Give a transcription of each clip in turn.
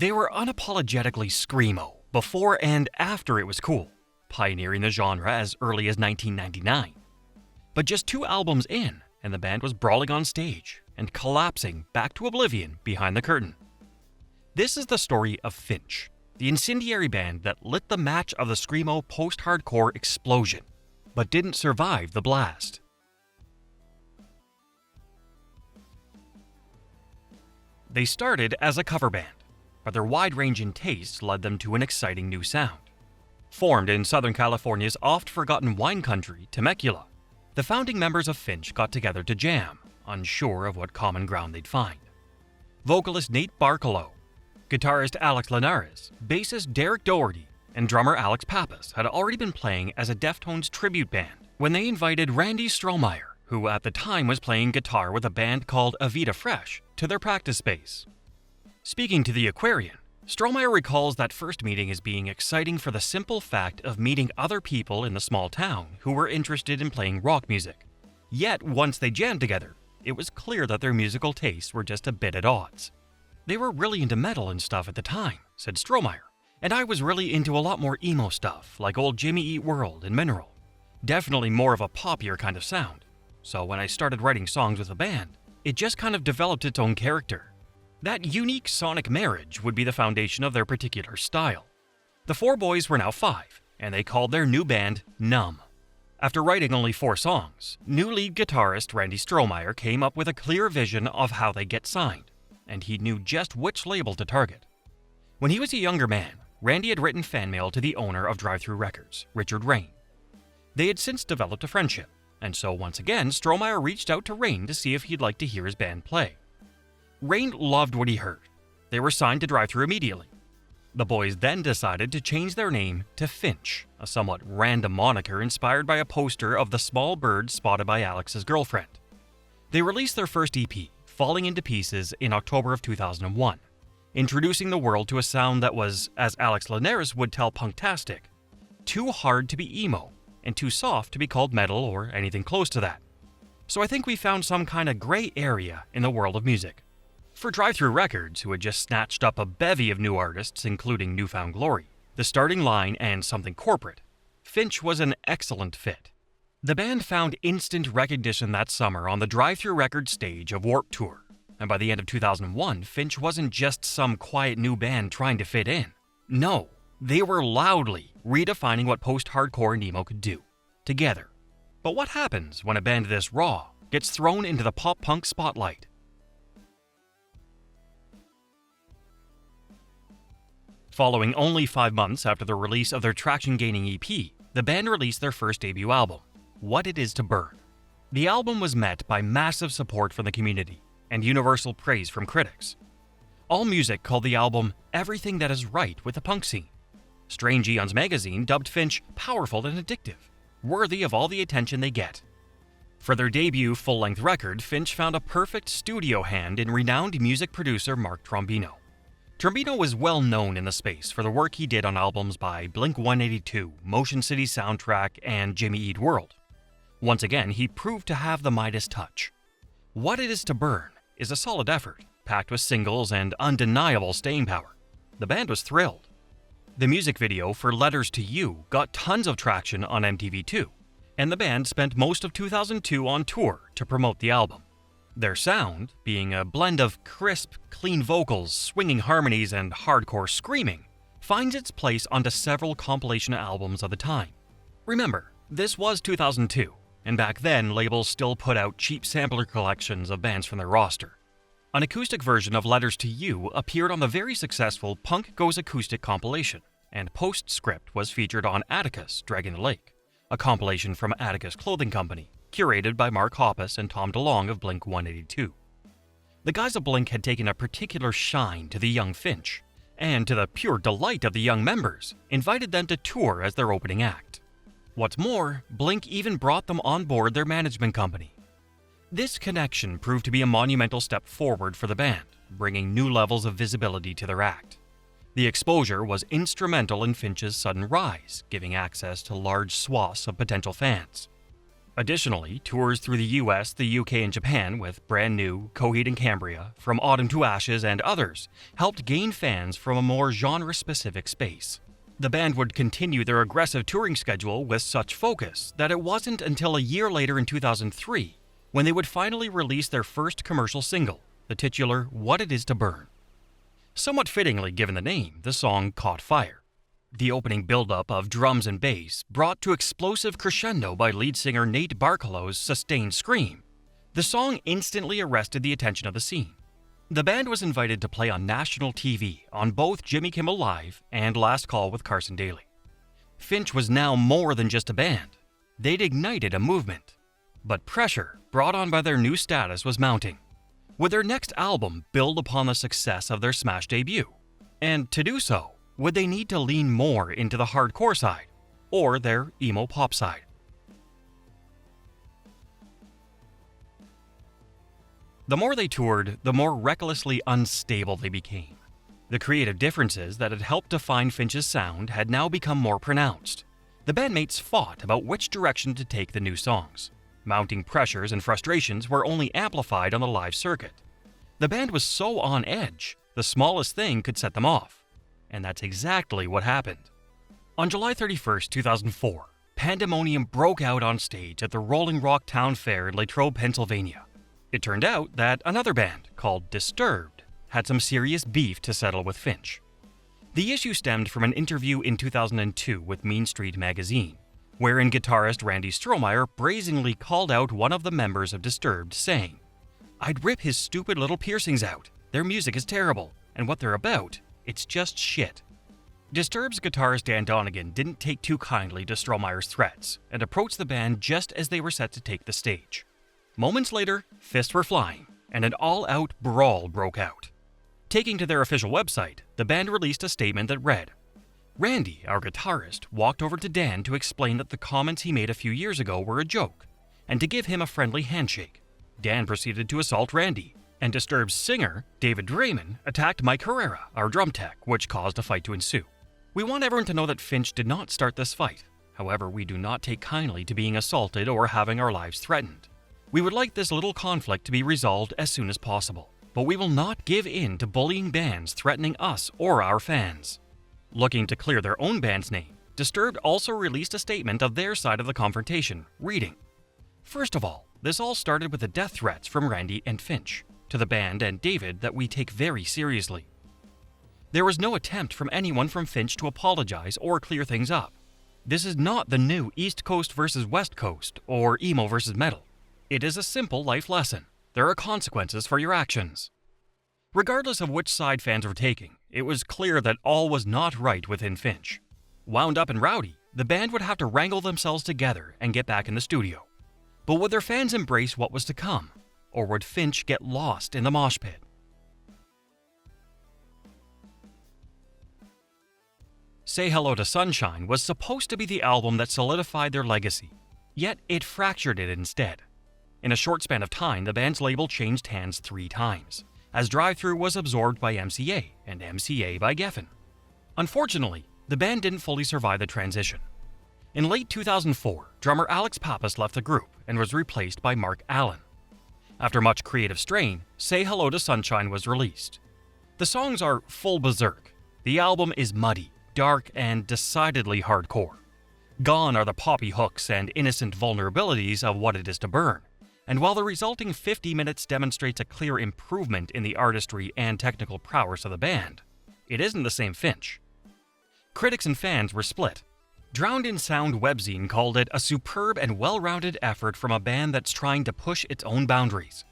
They were unapologetically Screamo before and after it was cool, pioneering the genre as early as 1999. But just 2 albums in, and the band was brawling on stage and collapsing back to oblivion behind the curtain. This is the story of Finch, the incendiary band that lit the match of the Screamo post-hardcore explosion, but didn't survive the blast. They started as a cover band, but their wide-ranging tastes led them to an exciting new sound. Formed in Southern California's oft-forgotten wine country, Temecula, the founding members of Finch got together to jam, unsure of what common ground they'd find. Vocalist Nate Barcalow, guitarist Alex Linares, bassist Derek Doherty, and drummer Alex Pappas had already been playing as a Deftones tribute band when they invited Randy Strohmeyer, who at the time was playing guitar with a band called Avita Fresh, to their practice space. Speaking to the Aquarian, Strohmeyer recalls that first meeting as being exciting for the simple fact of meeting other people in the small town who were interested in playing rock music. Yet, once they jammed together, it was clear that their musical tastes were just a bit at odds. They were really into metal and stuff at the time, said Strohmeyer, and I was really into a lot more emo stuff like old Jimmy Eat World and Mineral. Definitely more of a poppier kind of sound. So when I started writing songs with the band, it just kind of developed its own character. That unique sonic marriage would be the foundation of their particular style. The 4 boys were now 5, and they called their new band Numb. After writing only 4 songs, new lead guitarist Randy Strohmeyer came up with a clear vision of how they get signed, and he knew just which label to target. When he was a younger man, Randy had written fan mail to the owner of Drive-Thru Records, Richard Rain. They had since developed a friendship, and so once again Strohmeyer reached out to Rain to see if he'd like to hear his band play. Rain loved what he heard. They were signed to Drive-Thru immediately. The boys then decided to change their name to Finch, a somewhat random moniker inspired by a poster of the small bird spotted by Alex's girlfriend. They released their first EP, Falling into Pieces, in October of 2001, introducing the world to a sound that was, as Alex Linares would tell Punktastic, too hard to be emo and too soft to be called metal or anything close to that. So I think we found some kind of gray area in the world of music. For Drive-Thru Records, who had just snatched up a bevy of new artists, including New Found Glory, The Starting Line, and Something Corporate, Finch was an excellent fit. The band found instant recognition that summer on the Drive-Thru Records stage of Warped Tour, and by the end of 2001, Finch wasn't just some quiet new band trying to fit in. No, they were loudly redefining what post-hardcore and emo could do, together. But what happens when a band this raw gets thrown into the pop-punk spotlight? Following only 5 months after the release of their traction-gaining EP, the band released their first debut album, What It Is to Burn. The album was met by massive support from the community and universal praise from critics. AllMusic called the album everything that is right with the punk scene. Strange Eons magazine dubbed Finch powerful and addictive, worthy of all the attention they get. For their debut full-length record, Finch found a perfect studio hand in renowned music producer Mark Trombino. Trombino was well known in the space for the work he did on albums by Blink-182, Motion City Soundtrack, and Jimmy Eat World. Once again, he proved to have the Midas touch. What It Is to Burn is a solid effort, packed with singles and undeniable staying power. The band was thrilled. The music video for Letters to You got tons of traction on MTV2, and the band spent most of 2002 on tour to promote the album. Their sound, being a blend of crisp, clean vocals, swinging harmonies, and hardcore screaming, finds its place onto several compilation albums of the time. Remember, this was 2002, and back then labels still put out cheap sampler collections of bands from their roster. An acoustic version of Letters to You appeared on the very successful Punk Goes Acoustic compilation, and Postscript was featured on Atticus, Dragging the Lake, a compilation from Atticus Clothing Company, curated by Mark Hoppus and Tom DeLonge of Blink-182. The guys of Blink had taken a particular shine to the young Finch, and to the pure delight of the young members, invited them to tour as their opening act. What's more, Blink even brought them on board their management company. This connection proved to be a monumental step forward for the band, bringing new levels of visibility to their act. The exposure was instrumental in Finch's sudden rise, giving access to large swaths of potential fans. Additionally, tours through the US, the UK, and Japan with Brand New, Coheed and Cambria, From Autumn to Ashes, and others helped gain fans from a more genre-specific space. The band would continue their aggressive touring schedule with such focus that it wasn't until a year later in 2003 when they would finally release their first commercial single, the titular What It Is to Burn. Somewhat fittingly given the name, the song caught fire. The opening build-up of drums and bass, brought to explosive crescendo by lead singer Nate Barkalow's sustained scream. The song instantly arrested the attention of the scene. The band was invited to play on national TV on both Jimmy Kimmel Live and Last Call with Carson Daly. Finch was now more than just a band. They'd ignited a movement. But pressure, brought on by their new status, was mounting. Would their next album build upon the success of their smash debut? And to do so, would they need to lean more into the hardcore side, or their emo pop side? The more they toured, the more recklessly unstable they became. The creative differences that had helped define Finch's sound had now become more pronounced. The bandmates fought about which direction to take the new songs. Mounting pressures and frustrations were only amplified on the live circuit. The band was so on edge, the smallest thing could set them off. And that's exactly what happened. On July 31, 2004, pandemonium broke out on stage at the Rolling Rock Town Fair in Latrobe, Pennsylvania. It turned out that another band, called Disturbed, had some serious beef to settle with Finch. The issue stemmed from an interview in 2002 with Mean Street magazine, wherein guitarist Randy Strohmeyer brazenly called out one of the members of Disturbed, saying, "I'd rip his stupid little piercings out. Their music is terrible, and what they're about, it's just shit." Disturbed's guitarist Dan Donegan didn't take too kindly to Strohmeyer's threats and approached the band just as they were set to take the stage. Moments later, fists were flying, and an all-out brawl broke out. Taking to their official website, the band released a statement that read, "Randy, our guitarist, walked over to Dan to explain that the comments he made a few years ago were a joke, and to give him a friendly handshake. Dan proceeded to assault Randy, and Disturbed's singer, David Draymond, attacked Mike Herrera, our drum tech, which caused a fight to ensue. We want everyone to know that Finch did not start this fight. However, we do not take kindly to being assaulted or having our lives threatened. We would like this little conflict to be resolved as soon as possible, but we will not give in to bullying bands threatening us or our fans." Looking to clear their own band's name, Disturbed also released a statement of their side of the confrontation, reading, "First of all, this all started with the death threats from Randy and Finch to the band and David that we take very seriously. There was no attempt from anyone from Finch to apologize or clear things up. This is not the new East Coast versus West Coast or emo versus metal. It is a simple life lesson. There are consequences for your actions." Regardless of which side fans were taking, it was clear that all was not right within Finch. Wound up and rowdy, the band would have to wrangle themselves together and get back in the studio. But would their fans embrace what was to come? Or would Finch get lost in the mosh pit? Say Hello to Sunshine was supposed to be the album that solidified their legacy, yet it fractured it instead. In a short span of time, the band's label changed hands 3 times, as Drive-Thru was absorbed by MCA and MCA by Geffen. Unfortunately, the band didn't fully survive the transition. In late 2004, drummer Alex Pappas left the group and was replaced by Mark Allen. After much creative strain, Say Hello to Sunshine was released. The songs are full berserk. The album is muddy, dark, and decidedly hardcore. Gone are the poppy hooks and innocent vulnerabilities of What It Is to Burn. And while the resulting 50 minutes demonstrates a clear improvement in the artistry and technical prowess of the band, it isn't the same Finch. Critics and fans were split. Drowned in Sound webzine called it a superb and well-rounded effort from a band that's trying to push its own boundaries,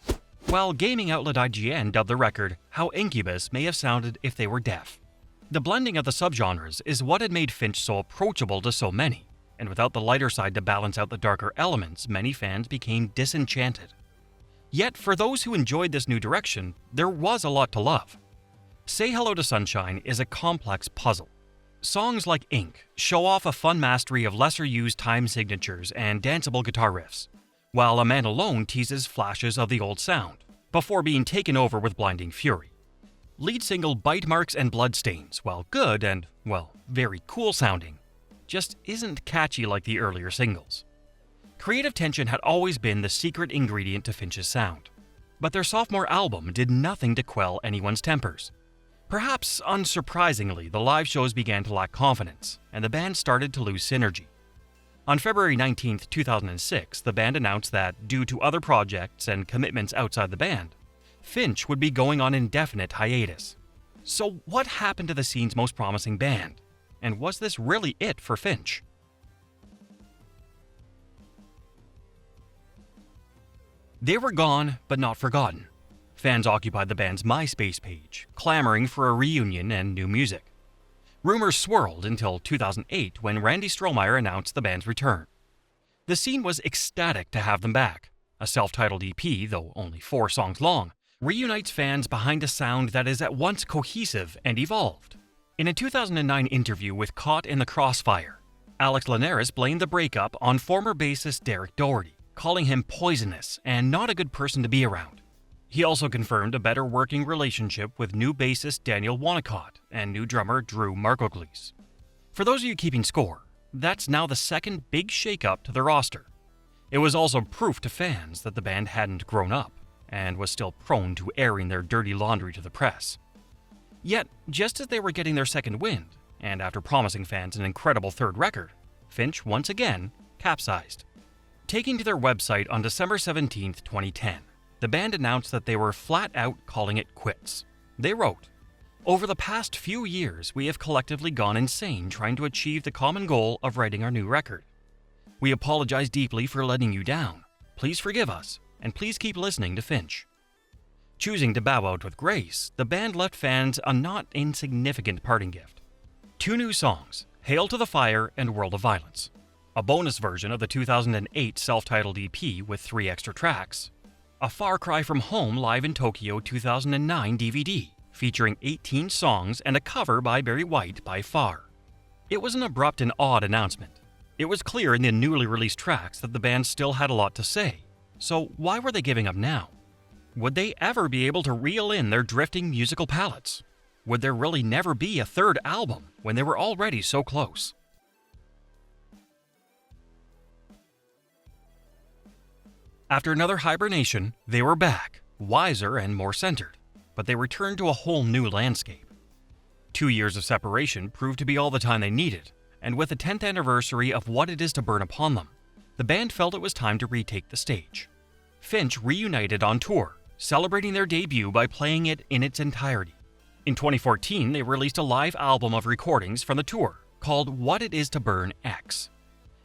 while gaming outlet IGN dubbed the record how Incubus may have sounded if they were deaf. The blending of the subgenres is what had made Finch so approachable to so many, and without the lighter side to balance out the darker elements, many fans became disenchanted. Yet, for those who enjoyed this new direction, there was a lot to love. Say Hello to Sunshine is a complex puzzle. Songs like Ink show off a fun mastery of lesser-used time signatures and danceable guitar riffs, while A Man Alone teases flashes of the old sound, before being taken over with blinding fury. Lead single Bite Marks and Bloodstains, while good and, well, very cool sounding, just isn't catchy like the earlier singles. Creative tension had always been the secret ingredient to Finch's sound, but their sophomore album did nothing to quell anyone's tempers. Perhaps unsurprisingly, the live shows began to lack confidence, and the band started to lose synergy. On February 19, 2006, the band announced that, due to other projects and commitments outside the band, Finch would be going on indefinite hiatus. So what happened to the scene's most promising band? And was this really it for Finch? They were gone, but not forgotten. Fans occupied the band's MySpace page, clamoring for a reunion and new music. Rumors swirled until 2008 when Randy Strohmeyer announced the band's return. The scene was ecstatic to have them back. A self-titled EP, though only 4 songs long, reunites fans behind a sound that is at once cohesive and evolved. In a 2009 interview with Caught in the Crossfire, Alex Linares blamed the breakup on former bassist Derek Doherty, calling him poisonous and not a good person to be around. He also confirmed a better working relationship with new bassist Daniel Wanacott and new drummer Drew Markoglis. For those of you keeping score, that's now the second big shakeup to the roster. It was also proof to fans that the band hadn't grown up and was still prone to airing their dirty laundry to the press. Yet, just as they were getting their second wind, and after promising fans an incredible third record, Finch once again capsized. Taking to their website on December 17, 2010, the band announced that they were flat out calling it quits. They wrote, "Over the past few years, we have collectively gone insane trying to achieve the common goal of writing our new record. We apologize deeply for letting you down. Please forgive us, and please keep listening to Finch." Choosing to bow out with grace, the band left fans a not insignificant parting gift. 2 new songs, Hail to the Fire and World of Violence, a bonus version of the 2008 self-titled EP with 3 extra tracks, a Far Cry from Home Live in Tokyo 2009 DVD featuring 18 songs and a cover by Barry White by Far. It was an abrupt and odd announcement. It was clear in the newly released tracks that the band still had a lot to say, so why were they giving up now? Would they ever be able to reel in their drifting musical palettes? Would there really never be a third album when they were already so close? After another hibernation, they were back, wiser and more centered, but they returned to a whole new landscape. 2 years of separation proved to be all the time they needed, and with the 10th anniversary of What It Is to Burn Upon Them, the band felt it was time to retake the stage. Finch reunited on tour, celebrating their debut by playing it in its entirety. In 2014, they released a live album of recordings from the tour called What It Is to Burn X.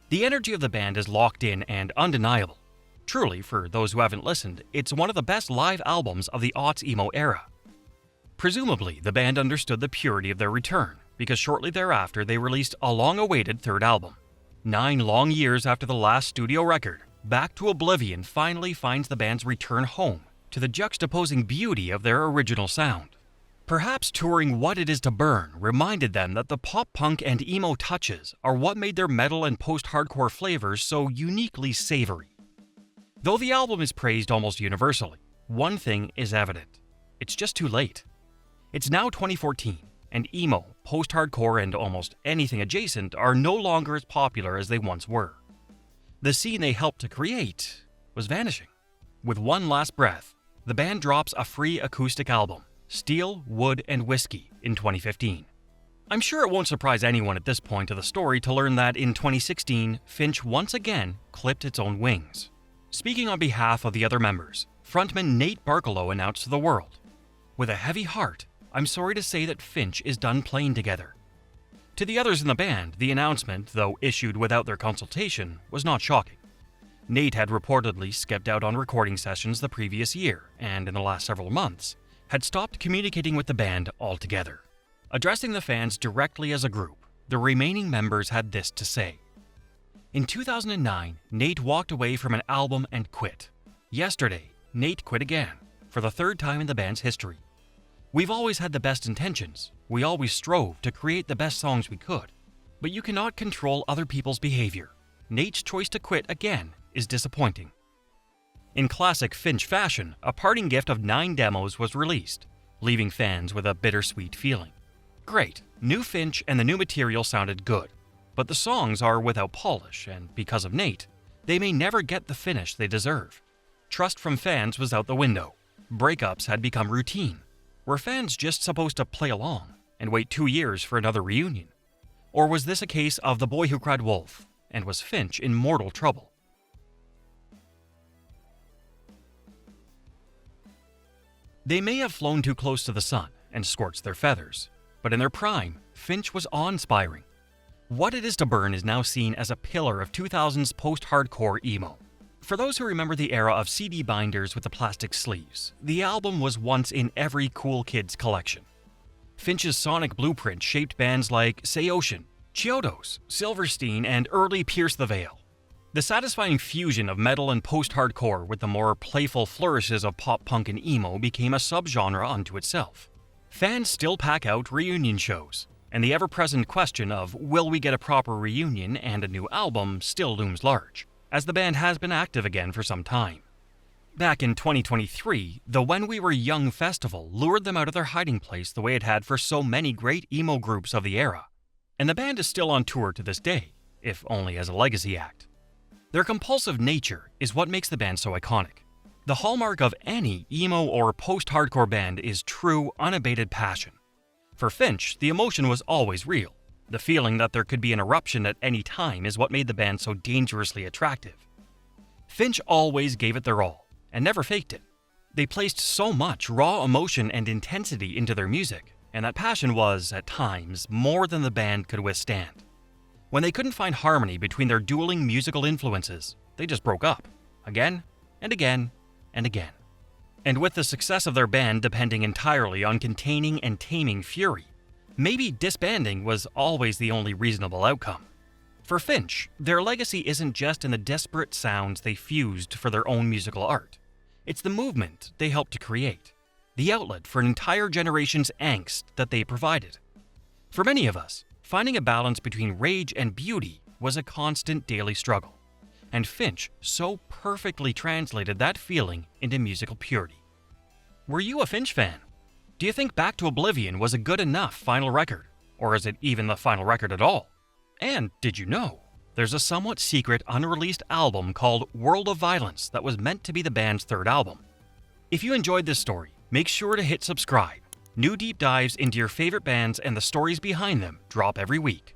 The energy of the band is locked in and undeniable. Truly, for those who haven't listened, it's one of the best live albums of the aughts emo era. Presumably, the band understood the purity of their return, because shortly thereafter they released a long-awaited third album. 9 long years after the last studio record, Back to Oblivion finally finds the band's return home to the juxtaposing beauty of their original sound. Perhaps touring What It Is to Burn reminded them that the pop-punk and emo touches are what made their metal and post-hardcore flavors so uniquely savory. Though the album is praised almost universally, one thing is evident. It's just too late. It's now 2014, and emo, post-hardcore, and almost anything adjacent are no longer as popular as they once were. The scene they helped to create was vanishing. With one last breath, the band drops a free acoustic album, Steel, Wood, and Whiskey, in 2015. I'm sure it won't surprise anyone at this point of the story to learn that in 2016, Finch once again clipped its own wings. Speaking on behalf of the other members, frontman Nate Barkalow announced to the world, "With a heavy heart, I'm sorry to say that Finch is done playing together." To the others in the band, the announcement, though issued without their consultation, was not shocking. Nate had reportedly skipped out on recording sessions the previous year, and in the last several months, had stopped communicating with the band altogether. Addressing the fans directly as a group, the remaining members had this to say. In 2009, Nate walked away from an album and quit. Yesterday, Nate quit again, for the 3rd time in the band's history. We've always had the best intentions. We always strove to create the best songs we could. But you cannot control other people's behavior. Nate's choice to quit again is disappointing. In classic Finch fashion, a parting gift of 9 demos was released, leaving fans with a bittersweet feeling. Great, new Finch and the new material sounded good, but the songs are without polish, and because of Nate, they may never get the finish they deserve. Trust from fans was out the window. Breakups had become routine. Were fans just supposed to play along and wait 2 years for another reunion? Or was this a case of the boy who cried wolf, and was Finch in mortal trouble? They may have flown too close to the sun and scorched their feathers, but in their prime, Finch was awe-inspiring. What It Is to Burn is now seen as a pillar of 2000s post-hardcore emo. For those who remember the era of CD binders with the plastic sleeves, the album was once in every cool kid's collection. Finch's sonic blueprint shaped bands like Say Ocean, Chiodos, Silverstein, and early Pierce the Veil. The satisfying fusion of metal and post-hardcore with the more playful flourishes of pop-punk and emo became a subgenre unto itself. Fans still pack out reunion shows, and the ever-present question of will we get a proper reunion and a new album still looms large, as the band has been active again for some time. Back in 2023, the When We Were Young festival lured them out of their hiding place the way it had for so many great emo groups of the era. And the band is still on tour to this day, if only as a legacy act. Their compulsive nature is what makes the band so iconic. The hallmark of any emo or post-hardcore band is true, unabated passion. For Finch, the emotion was always real. The feeling that there could be an eruption at any time is what made the band so dangerously attractive. Finch always gave it their all, and never faked it. They placed so much raw emotion and intensity into their music, and that passion was, at times, more than the band could withstand. When they couldn't find harmony between their dueling musical influences, they just broke up, again and again and again. And with the success of their band depending entirely on containing and taming fury, maybe disbanding was always the only reasonable outcome. For Finch, their legacy isn't just in the disparate sounds they fused for their own musical art. It's the movement they helped to create, the outlet for an entire generation's angst that they provided. For many of us, finding a balance between rage and beauty was a constant daily struggle, and Finch so perfectly translated that feeling into musical purity. Were you a Finch fan? Do you think Back to Oblivion was a good enough final record, or is it even the final record at all? And did you know there's a somewhat secret unreleased album called World of Violence that was meant to be the band's third album? If you enjoyed this story, make sure to hit subscribe. New deep dives into your favorite bands and the stories behind them drop every week.